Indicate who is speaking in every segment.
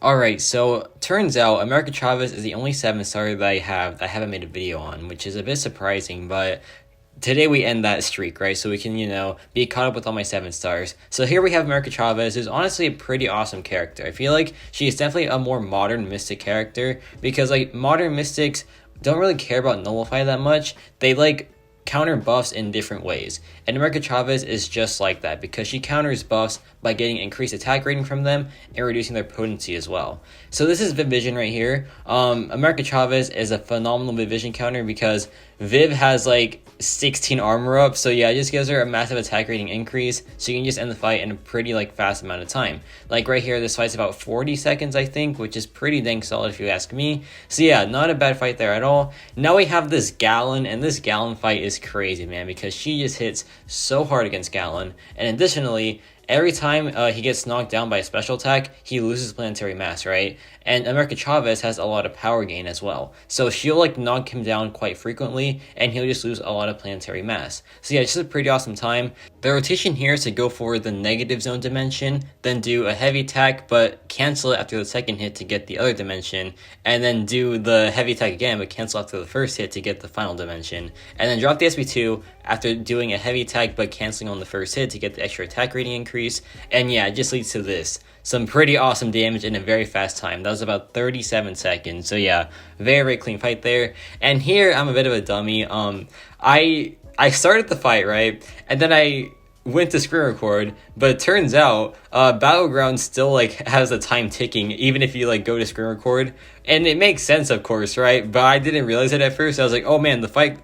Speaker 1: Alright, so turns out America Chavez is the only 7-star that I have that I haven't made a video on, which is a bit surprising, but today we end that streak, right? So we can, be caught up with all my 7-stars. So here we have America Chavez, who's honestly a pretty awesome character. I feel like she is definitely a more modern Mystic character, because like modern Mystics don't really care about Nullify that much. They like counter buffs in different ways, and America Chavez is just like that because she counters buffs by getting increased attack rating from them and reducing their potency as well. So this is Viv Vision right here. America Chavez is a phenomenal Viv Vision counter because Viv has like 16 armor up, so yeah, it just gives her a massive attack rating increase, so you can just end the fight in a pretty like fast amount of time. Like right here, this fight's about 40 seconds I think, which is pretty dang solid if you ask me. So yeah, not a bad fight there at all. Now we have this Gallon, and this Gallon fight is crazy, man, because she just hits so hard against Gallon, and additionally, every time he gets knocked down by a special attack, he loses planetary mass, right? And America Chavez has a lot of power gain as well. So she'll like knock him down quite frequently, and he'll just lose a lot of planetary mass. So yeah, it's just a pretty awesome time. The rotation here is to go for the negative zone dimension, then do a heavy attack, but cancel it after the second hit to get the other dimension, and then do the heavy attack again, but cancel after the first hit to get the final dimension. And then drop the SP2 after doing a heavy attack, but canceling on the first hit to get the extra attack rating increase. And yeah, it just leads to this. Some pretty awesome damage in a very fast time. That was about 37 seconds. So yeah, very, very clean fight there. And here, I'm a bit of a dummy. I started the fight, right? And then I went to screen record, but it turns out Battleground still like has the time ticking even if you like go to screen record, and it makes sense of course, right? But I didn't realize it at first. I was like, oh man, the fight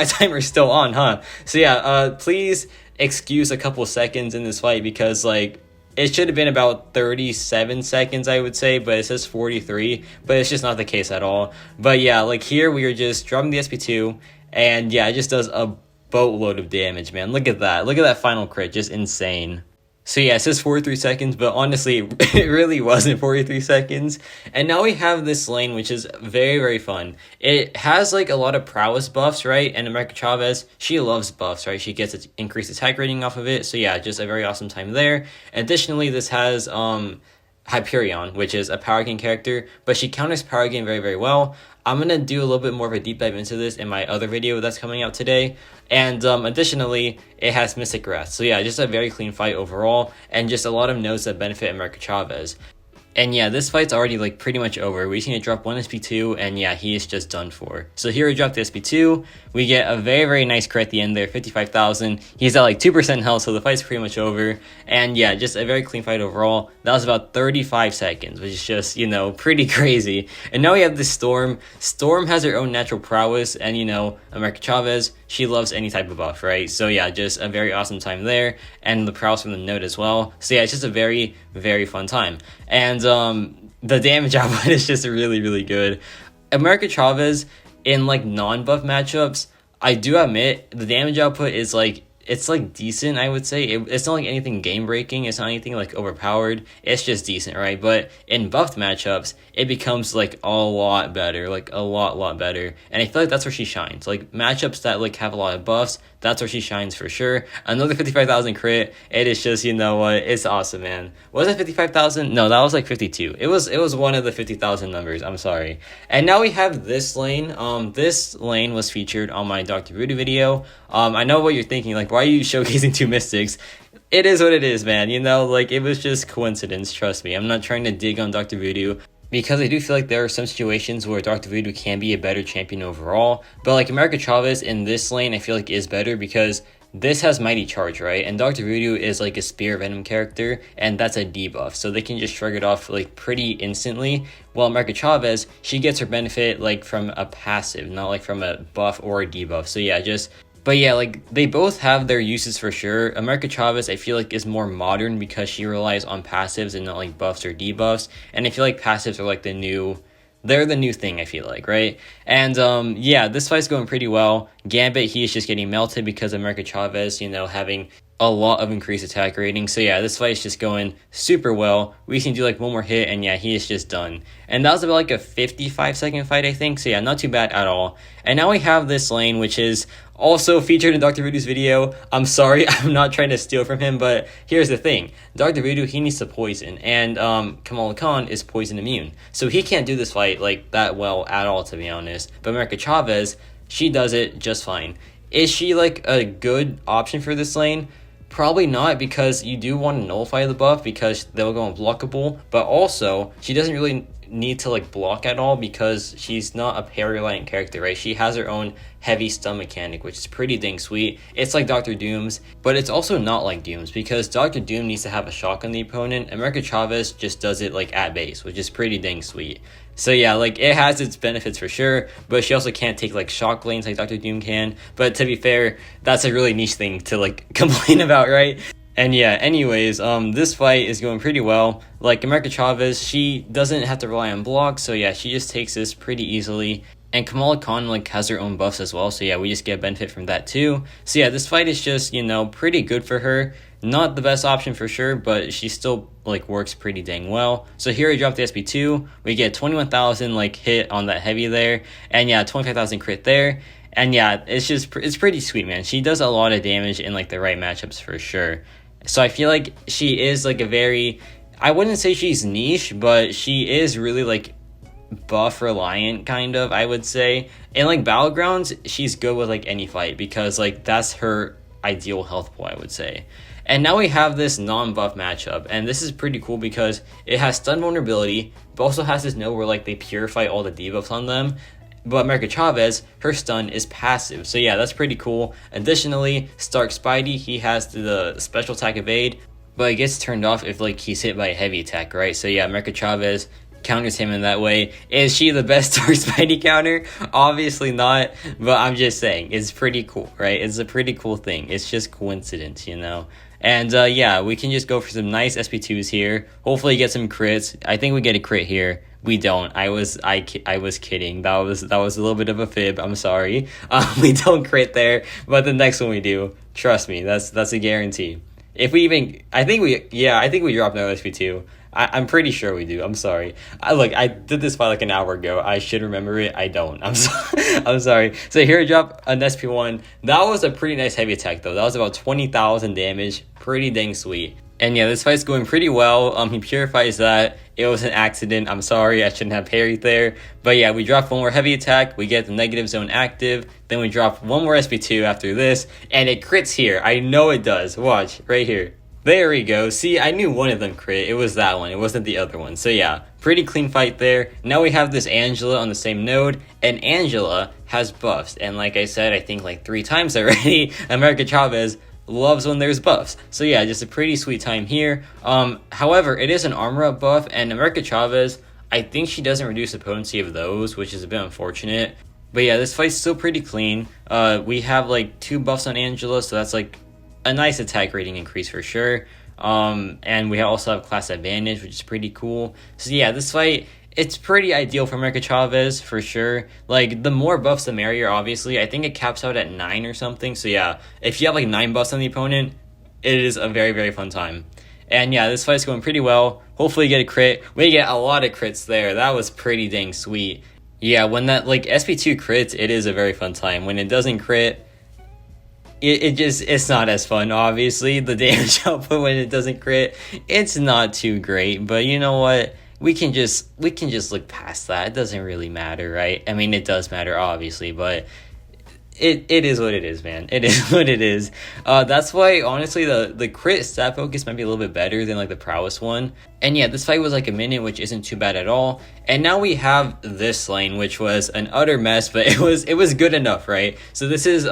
Speaker 1: timer is still on, huh? So yeah, please excuse a couple seconds in this fight because like it should have been about 37 seconds, I would say, but it says 43, but it's just not the case at all. But yeah, like here we are just dropping the SP2, and yeah, it just does a boatload of damage, man. Look at that. Look at that final crit. Just insane. So yeah, it says 43 seconds, but honestly, it really wasn't 43 seconds. And now we have this lane, which is very, very fun. It has like a lot of prowess buffs, right? And America Chavez, she loves buffs, right? She gets increased attack rating off of it. So yeah, just a very awesome time there. Additionally, this has Hyperion, which is a power gain character, but she counters power gain very, very well. I'm going to do a little bit more of a deep dive into this in my other video that's coming out today. And additionally, it has Mystic Wrath. So yeah, just a very clean fight overall, and just a lot of nodes that benefit America Chavez. And yeah, this fight's already like pretty much over. We just need to drop one SP2, and yeah, he is just done for. So here we drop the SP2. We get a very, very nice crit at the end there, 55,000. He's at like 2% health, so the fight's pretty much over. And yeah, just a very clean fight overall. That was about 35 seconds, which is just, pretty crazy. And now we have this Storm. Storm has her own natural prowess, and America Chavez, she loves any type of buff, right? So yeah, just a very awesome time there, and the prowess from the node as well. So yeah, it's just a very, very fun time. And the damage output is just really, really good. America Chavez in like non-buff matchups, I do admit the damage output is like, it's like decent, I would say. It's not like anything game breaking. It's not anything like overpowered. It's just decent, right? But in buffed matchups, it becomes like a lot better, like a lot better. And I feel like that's where she shines. Like matchups that like have a lot of buffs, that's where she shines for sure. Another 55,000 crit. It is just, it's awesome, man. Was it 55,000? No, that was like 52. It was one of the 50,000 numbers. I'm sorry. And now we have this lane. This lane was featured on my Dr. Voodoo video. I know what you're thinking, like, why are you showcasing two Mystics? It is what it is, man. Like, it was just coincidence, trust me. I'm not trying to dig on Dr. Voodoo, because I do feel like there are some situations where Dr. Voodoo can be a better champion overall. But like America Chavez in this lane, I feel like is better because this has Mighty Charge, right? And Dr. Voodoo is like a Spear Venom character, and that's a debuff. So they can just shrug it off like pretty instantly. While America Chavez, she gets her benefit like from a passive, not like from a buff or a debuff. So yeah, but yeah, like they both have their uses for sure. America Chavez, I feel like, is more modern because she relies on passives and not like buffs or debuffs. And I feel like passives are like they're the new thing, I feel like, right? And yeah, this fight's going pretty well. Gambit, he is just getting melted because America Chavez, having a lot of increased attack rating. So yeah, this fight is just going super well. We can do like one more hit and yeah, he is just done. And that was about like a 55-second fight, I think. So yeah, not too bad at all. And now we have this lane, which is also featured in Dr. Voodoo's video. I'm sorry, I'm not trying to steal from him, but here's the thing. Dr. Voodoo, he needs to poison, and Kamala Khan is poison immune. So he can't do this fight like that well at all, to be honest. But America Chavez, she does it just fine. Is she like a good option for this lane? Probably not, because you do want to nullify the buff because they'll go unblockable, but also she doesn't really need to like block at all because she's not a parry reliant character, right? She has her own heavy stun mechanic, which is pretty dang sweet. It's like Dr. Doom's, but it's also not like Doom's because Dr. Doom needs to have a shock on the opponent. America Chavez just does it like at base, which is pretty dang sweet. So yeah, like it has its benefits for sure, but she also can't take like shock lanes like Dr. Doom can. But to be fair, that's a really niche thing to like complain about, right? And yeah, anyways, this fight is going pretty well. Like America Chavez, she doesn't have to rely on blocks, so yeah, she just takes this pretty easily. And Kamala Khan like has her own buffs as well, so yeah, we just get a benefit from that too. So yeah, this fight is just, you know, pretty good for her. Not the best option for sure, but she still like works pretty dang well. So here I dropped the SP2. We get 21,000 like hit on that heavy there, and yeah, 25,000 crit there. And yeah, it's pretty sweet, man. She does a lot of damage in like the right matchups for sure. So I feel like she is like a very, I wouldn't say she's niche, but she is really like buff reliant kind of, I would say. In like battlegrounds, she's good with like any fight because like that's her ideal health pool, I would say. And now we have this non-buff matchup, and this is pretty cool because it has stun vulnerability, but also has this node where like they purify all the debuffs on them. But America Chavez, her stun is passive, so yeah, that's pretty cool. Additionally, Stark Spidey, he has the special attack evade, but it gets turned off if like he's hit by a heavy attack, right? So yeah, America Chavez counters him in that way. Is she the best Stark Spidey counter? Obviously not, but I'm just saying, it's pretty cool, right? It's a pretty cool thing. It's just coincidence, you know? And yeah, we can just go for some nice SP2s here. Hopefully get some crits. I think we get a crit here. We don't. I was kidding. That was a little bit of a fib. I'm sorry. We don't crit there, but the next one we do. Trust me, that's a guarantee. If we even, I think we dropped no SP2. I'm pretty sure we do. I'm sorry. I did this fight like an hour ago. I should remember it. I don't. I'm sorry. So here I drop an SP1. That was a pretty nice heavy attack though. That was about 20,000 damage. Pretty dang sweet. And yeah, this fight's going pretty well. He purifies that. It was an accident. I'm sorry. I shouldn't have parried there. But yeah, we drop one more heavy attack. We get the negative zone active. Then we drop one more SP2 after this. And it crits here. I know it does. Watch. Right here. There we go. See, I knew one of them crit. It was that one. It wasn't the other one. So yeah, pretty clean fight there. Now we have this Angela on the same node. And Angela has buffs. And like I said, I think like 3 times already, America Chavez loves when there's buffs. So yeah, just a pretty sweet time here. However, it is an armor up buff, and America Chavez, I think she doesn't reduce the potency of those, which is a bit unfortunate. But yeah, this fight's still pretty clean. We have like 2 buffs on Angela, so that's like a nice attack rating increase for sure. And we also have class advantage, which is pretty cool. So yeah, this fight, it's pretty ideal for America Chavez for sure. Like, the more buffs the merrier, obviously. I think it caps out at 9 or something. So yeah, if you have like 9 buffs on the opponent, it is a very, very fun time. And yeah, this fight's going pretty well. Hopefully you get a crit. We get a lot of crits there. That was pretty dang sweet. Yeah, when that like SP2 crits, it is a very fun time. When it doesn't crit, it's not as fun, obviously. The damage output when it doesn't crit, it's not too great. But you know what? We can just look past that. It doesn't really matter, right? I mean, it does matter, obviously, but it is what it is, man. It is what it is. That's why, honestly, the crit stat focus might be a little bit better than like the prowess one. And yeah, this fight was like a minute, which isn't too bad at all. And now we have this lane, which was an utter mess, but it was good enough, right? So this is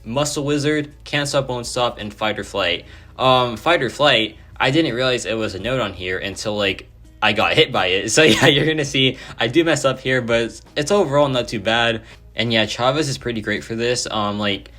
Speaker 1: Muscle Wizard, Can't Stop, Won't Stop, and Fight or Flight. Fight or Flight, I didn't realize it was a note on here until like I got hit by it. So yeah, you're gonna see I do mess up here, but it's overall not too bad. And yeah, Chavez is pretty great for this. Like,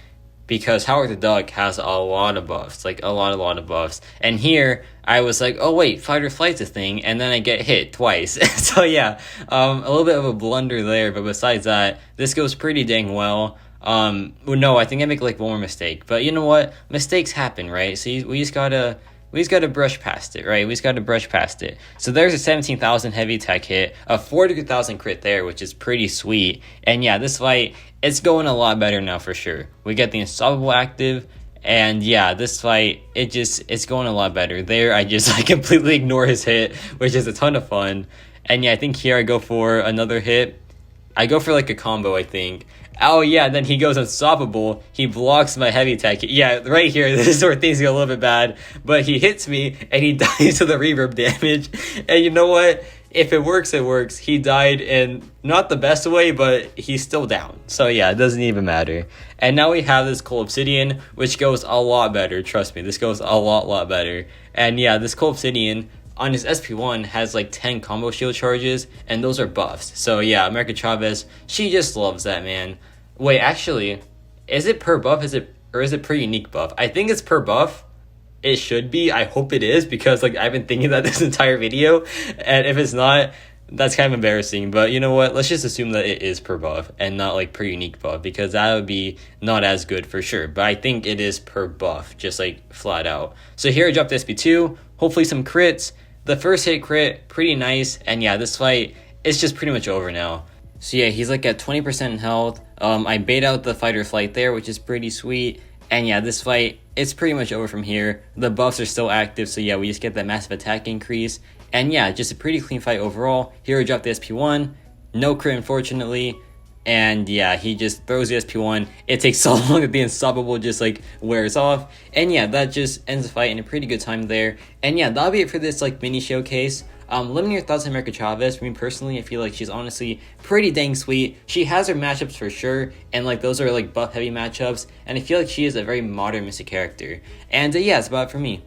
Speaker 1: because Howard the Duck has a lot of buffs, like a lot of buffs. And here I was like, oh wait, Fight or Flight's a thing, and then I get hit twice. So yeah, a little bit of a blunder there, but besides that, this goes pretty dang well. Well, no, I think I make like one more mistake, but you know what? Mistakes happen, right? So we just gotta brush past it, right? We just gotta brush past it. So there's a 17,000 heavy attack hit, a 42,000 crit there, which is pretty sweet. And yeah, this fight, it's going a lot better now for sure. We get the Unstoppable active, and yeah, this fight, it's going a lot better. There, I completely ignore his hit, which is a ton of fun. And yeah, I think here I go for another hit. I go for like a combo, I think. Oh yeah, then he goes unstoppable. He blocks my heavy attack. Yeah, right here, this is where things get a little bit bad. But he hits me and he dies to the reverb damage. And you know what? If it works, it works. He died in not the best way, but he's still down. So yeah, it doesn't even matter. And now we have this Coal Obsidian, which goes a lot better. Trust me, this goes a lot better. And yeah, this Coal Obsidian on his SP1 has like 10 combo shield charges, and those are buffs. So yeah, America Chavez, she just loves that, man. Wait, actually, is it per buff? Is it per unique buff? I think it's per buff. It should be. I hope it is, because like I've been thinking that this entire video, and if it's not, that's kind of embarrassing. But you know what? Let's just assume that it is per buff and not like per unique buff, because that would be not as good for sure. But I think it is per buff, just like flat out. So here I dropped SP2, hopefully some crits. The first hit crit, pretty nice. And yeah, this fight, it's just pretty much over now. So yeah, he's like at 20% health. I bait out the fight or flight there, which is pretty sweet. And yeah, this fight, it's pretty much over from here. The buffs are still active, so yeah, we just get that massive attack increase. And yeah, just a pretty clean fight overall. Here I dropped the SP1. No crit, unfortunately. And yeah, he just throws the SP1. It takes so long that the Unstoppable just like wears off. And yeah, that just ends the fight in a pretty good time there. And yeah, that'll be it for this like mini showcase. Let me know your thoughts on America Chavez. For me personally, I feel like she's honestly pretty dang sweet. She has her matchups for sure, and like those are like buff heavy matchups. And I feel like she is a very modern Mystic character. And yeah, that's about it for me.